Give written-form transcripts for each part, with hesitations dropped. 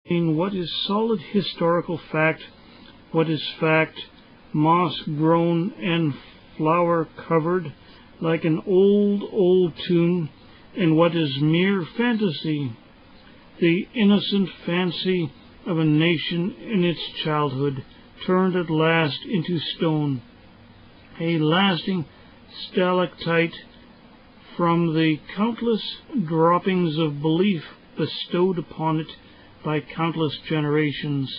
What is solid historical fact, what is fact, moss-grown and flower-covered, like an old tomb, and what is mere fantasy, the innocent fancy of a nation in its childhood, turned at last into stone, a lasting stalactite from the countless droppings of belief bestowed upon it by countless generations.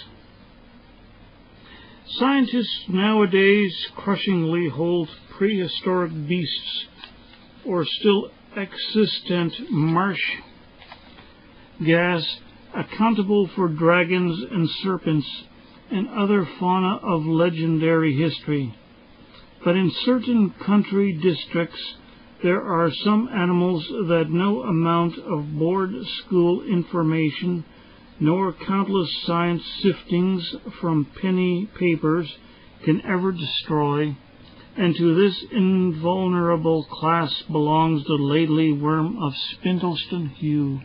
Scientists nowadays crushingly hold prehistoric beasts or still existent marsh gas accountable for dragons and serpents and other fauna of legendary history. But in certain country districts there are some animals that no amount of board school information nor countless science siftings from penny papers can ever destroy, and to this invulnerable class belongs the Laidley worm of Spindleston, Heugh.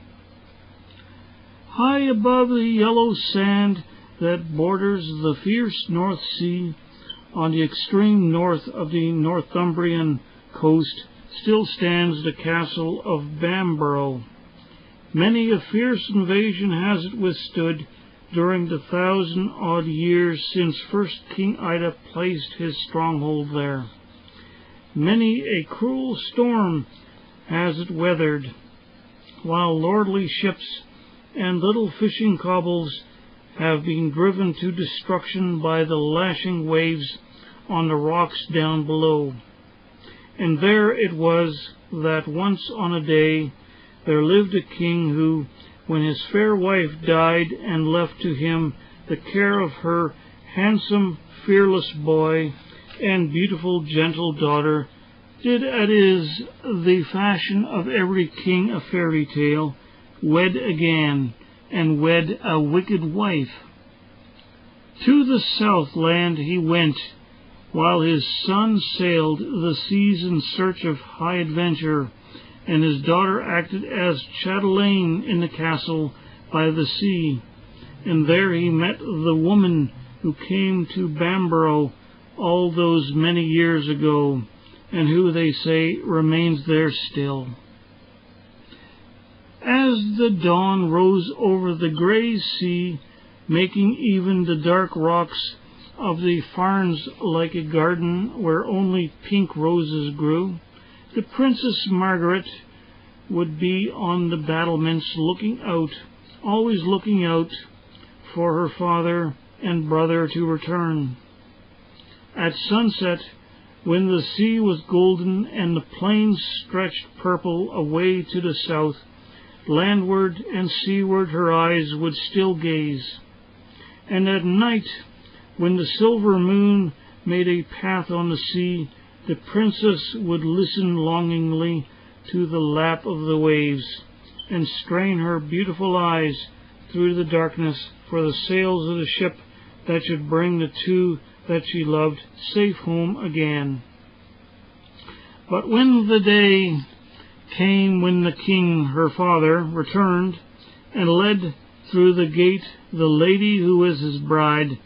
High above the yellow sand that borders the fierce North Sea, on the extreme north of the Northumbrian coast, still stands the castle of Bamborough. Many a fierce invasion has it withstood during the 1,000-odd years since first King Ida placed his stronghold there. Many a cruel storm has it weathered, while lordly ships and little fishing cobbles have been driven to destruction by the lashing waves on the rocks down below. And there it was that once on a day there lived a king who, when his fair wife died and left to him the care of her handsome, fearless boy and beautiful, gentle daughter, did, as is the fashion of every king of fairy tale, wed again, and wed a wicked wife. To the Southland he went, while his son sailed the seas in search of high adventure, and his daughter acted as chatelaine in the castle by the sea. And there he met the woman who came to Bamborough all those many years ago, and who, they say, remains there still. As the dawn rose over the grey sea, making even the dark rocks of the Farns like a garden where only pink roses grew, the Princess Margaret would be on the battlements looking out, always looking out, for her father and brother to return. At sunset, when the sea was golden and the plains stretched purple away to the south, landward and seaward her eyes would still gaze. And at night, when the silver moon made a path on the sea, the princess would listen longingly to the lap of the waves, and strain her beautiful eyes through the darkness for the sails of the ship that should bring the two that she loved safe home again. But when the day came when the king, her father, returned, and led through the gate the lady who was his bride,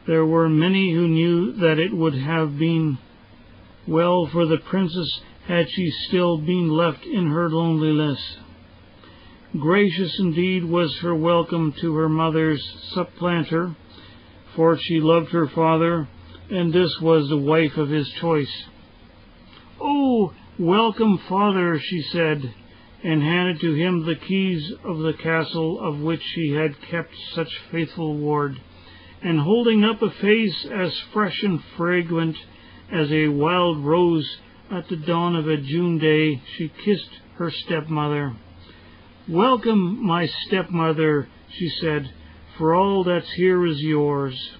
there were many who knew that it would have been well for the princess had she still been left in her loneliness. Gracious indeed was her welcome to her mother's supplanter, for she loved her father, and this was the wife of his choice. "Oh, welcome, father," she said, and handed to him the keys of the castle of which she had kept such faithful ward, and holding up a face as fresh and fragrant as a wild rose at the dawn of a June day, she kissed her stepmother. "Welcome, my stepmother," she said, "for all that's here is yours."